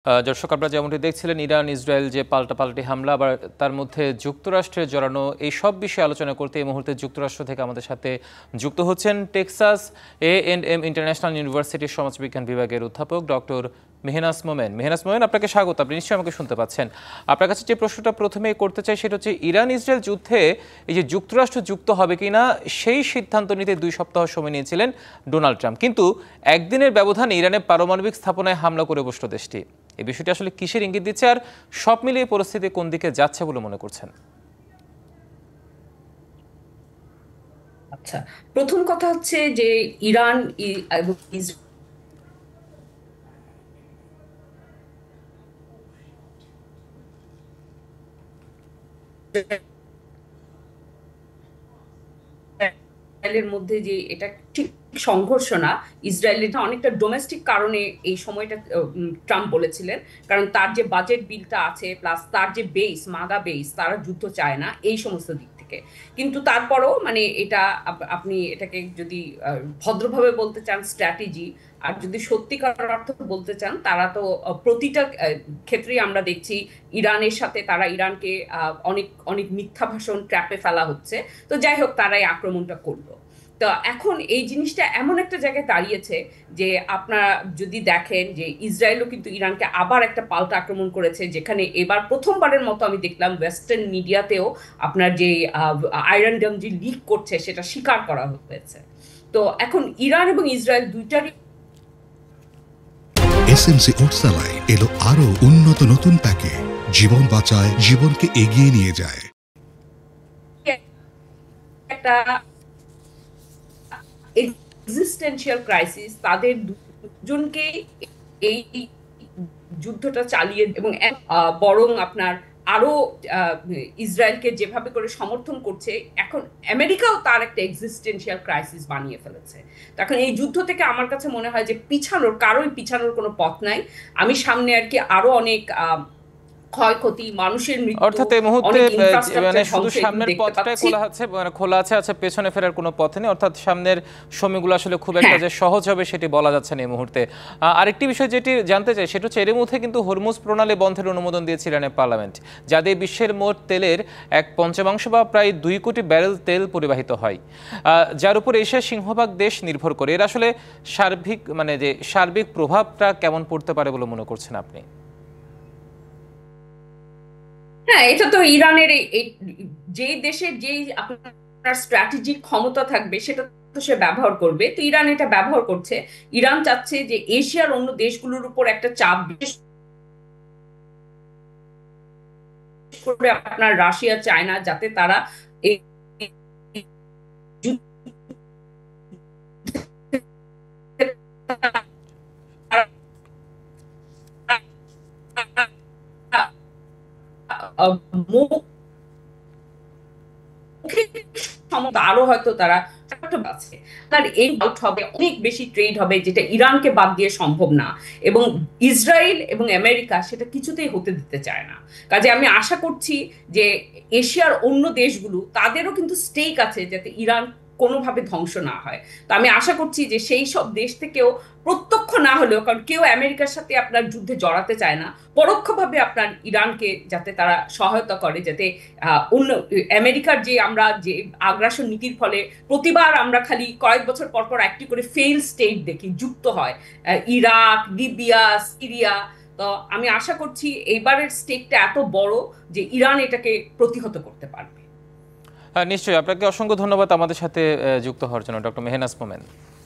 দর্শক, আপনারা যেমনটি দেখছিলেন, ইরান ইসরায়েল যে পাল্টাপাল্টি হামলা, আবার তার মধ্যে যুক্তরাষ্ট্রের জড়ানো, এই সব বিষয়ে আলোচনা করতে এই মুহূর্তে যুক্তরাষ্ট্র থেকে আমাদের সাথে যুক্ত হচ্ছেন টেক্সাস A&M ইন্টারন্যাশনাল ইউনিভার্সিটির সমাজবিজ্ঞান বিভাগের অধ্যাপক ডক্টর মেহনাজ মোমেন। মেহনাজ মোমেন, আপনাকে স্বাগত। আপনি নিশ্চয়ই আমাকে শুনতে পাচ্ছেন। আপনার কাছে যে প্রশ্নটা প্রথমেই করতে চাই সেটা হচ্ছে, ইরান ইসরায়েল যুদ্ধে এই যে যুক্তরাষ্ট্র যুক্ত হবে কিনা সেই সিদ্ধান্ত নিতে 2 সপ্তাহ সময় নিয়েছিলেন ডোনাল্ড ট্রাম্প, কিন্তু একদিনের ব্যবধানে ইরানের পারমাণবিক স্থাপনায় হামলা করে বসল দেশটি। এই বিষয়টি আসলে কিসের ইঙ্গিত দিচ্ছে, আর সব মিলিয়ে পরিস্থিতি কোন দিকে যাচ্ছে বলে মনে করছেন? আচ্ছা, প্রথম কথা হচ্ছে যে ইরান এবং ইসরায়েলের মধ্যে যে এটা ঠিক সংঘর্ষ না। ইসরায়েলের অনেকটা ডোমেস্টিক কারণে এই সময়টা ট্রাম্প বলেছিলেন, কারণ তার যে বাজেট বিলটা আছে প্লাস তার যে বেস মাগা বেস, তারা যুদ্ধ চায় না এই সমস্ত দিক থেকে। কিন্তু তারপরও মানে এটা আপনি এটাকে যদি ভদ্রভাবে বলতে চান স্ট্র্যাটেজি, আর যদি সত্যিকার অর্থ বলতে চান, তারা তো প্রতিটা ক্ষেত্রেই আমরা দেখছি ইরানের সাথে তারা ইরানকে অনেক অনেক মিথ্যা ভাষণ ট্র্যাপে ফেলা হচ্ছে। তো যাই হোক, তারা এই আক্রমণটা করলো। তো এখন এই জিনিসটা এমন একটা জায়গায় দাঁড়িয়েছে যে আপনারা যদি দেখেন যে ইসরায়েলও কিন্তু ইরানকে আবার একটা পাল্টা আক্রমণ করেছে, যেখানে এবার প্রথমবারের মতো আমি দেখলাম ওয়েস্টার্ন মিডিয়াতেও আপনার যে আয়রন ডোম যে লিক করছে সেটা স্বীকার করা হয়েছে। তো এখন ইরান এবং ইসরায়েল দুইটারই এসএমসি ওটসালাই এলো আরো উন্নত নতুন প্যাকে, জীবন বাঁচায়, জীবনকে এগিয়ে নিয়ে যায়। একটা এক্সিস্টেন্সিয়াল ক্রাইসিস, তাদের দুজনকে এই যুদ্ধটা চালিয়ে এবং বরং আপনার আরো ইসরায়েলকে যেভাবে করে সমর্থন করছে, এখন আমেরিকাও তার একটা এক্সিস্টেন্সিয়াল ক্রাইসিস বানিয়ে ফেলেছে। তখন এই যুদ্ধ থেকে আমার কাছে মনে হয় যে কারোই পিছানোর কোনো পথ নাই। আমি সামনে আর কি আরো অনেক ক্ষয়ক্ষতি, মানুষের মৃত্যু, অর্থাৎ এই মুহূর্তে অনেক মানে ইনফ্রাস্ট্রাকচার শুধু ধ্বংস এগুলো সামনের দেখতে পথটাই পাচ্ছি। খোলা আছে, মানে খোলা আছে, আচ্ছা পেছনে ফেরার কোনো পথ নেই। অর্থাৎ সামনের সময়গুলো আসলে খুব একটা হ্যাঁ, যে সহজ হবে সেটি বলা যাচ্ছে না এই মুহূর্তে। আরেকটি বিষয় যেটি জানতে চাই সেটা হচ্ছে, এর মধ্যে কিন্তু হরমুজ প্রণালী বন্ধের অনুমোদন দিয়েছে ইরানের পার্লামেন্ট, যা দিয়ে বিশ্বের মোট তেলের 1/5 বা প্রায় 2 কোটি ব্যারেল তেল পরিবাহিত হয়, যার উপর এশিয়ার সিংহভাগ দেশ নির্ভর করে। এর আসলে সার্বিক প্রভাবটা কেমন পড়তে পারে বলে মনে করছেন আপনি? হ্যাঁ, এটা তো ইরানের যেই দেশের যেই আপনার স্ট্র্যাটেজিক ক্ষমতা থাকবে সেটা তো সে ব্যবহার করবে। তো ইরান এটা ব্যবহার করছে। ইরান চাচ্ছে যে এশিয়ার অন্য দেশগুলোর উপর একটা চাপ, বিশেষ করে আপনার রাশিয়া চায়না, যাতে তারা এই মুখ আরো হয়তো তারা আছে, তার এই আউট হবে, অনেক বেশি ট্রেড হবে, যেটা ইরানকে বাদ দিয়ে সম্ভব না। এবং ইসরায়েল এবং আমেরিকা সেটা কিছুতেই হতে দিতে চায় না। কাজে আমি আশা করছি যে এশিয়ার অন্য দেশগুলো, তাদেরও কিন্তু স্টেক আছে যাতে ইরান কোনোভাবে ধ্বংস না হয়। তো আমি আশা করছি যে সেই সব দেশ থেকেও, প্রত্যক্ষ না হলেও, কারণ কেউ আমেরিকার সাথে আপনার যুদ্ধে জড়াতে চায় না, পরোক্ষভাবে আপনার ইরানকে যাতে তারা সহায়তা করে, যাতে অন্য আমেরিকার যে আগ্রাসন নীতির ফলে প্রতিবার আমরা খালি কয়েক বছর পর পর একটি করে ফেইল স্টেট দেখি যুক্ত হয়, ইরাক, লিবিয়া, সিরিয়া। তো আমি আশা করছি এইবারের স্টেকটা এত বড় যে ইরান এটাকে প্রতিহত করতে পারবে। নিশ্চয়ই। আপনাকে অসংখ্য ধন্যবাদ আমাদের সাথে যুক্ত হওয়ার জন্য, ডক্টর মেহনাজ মোমেন।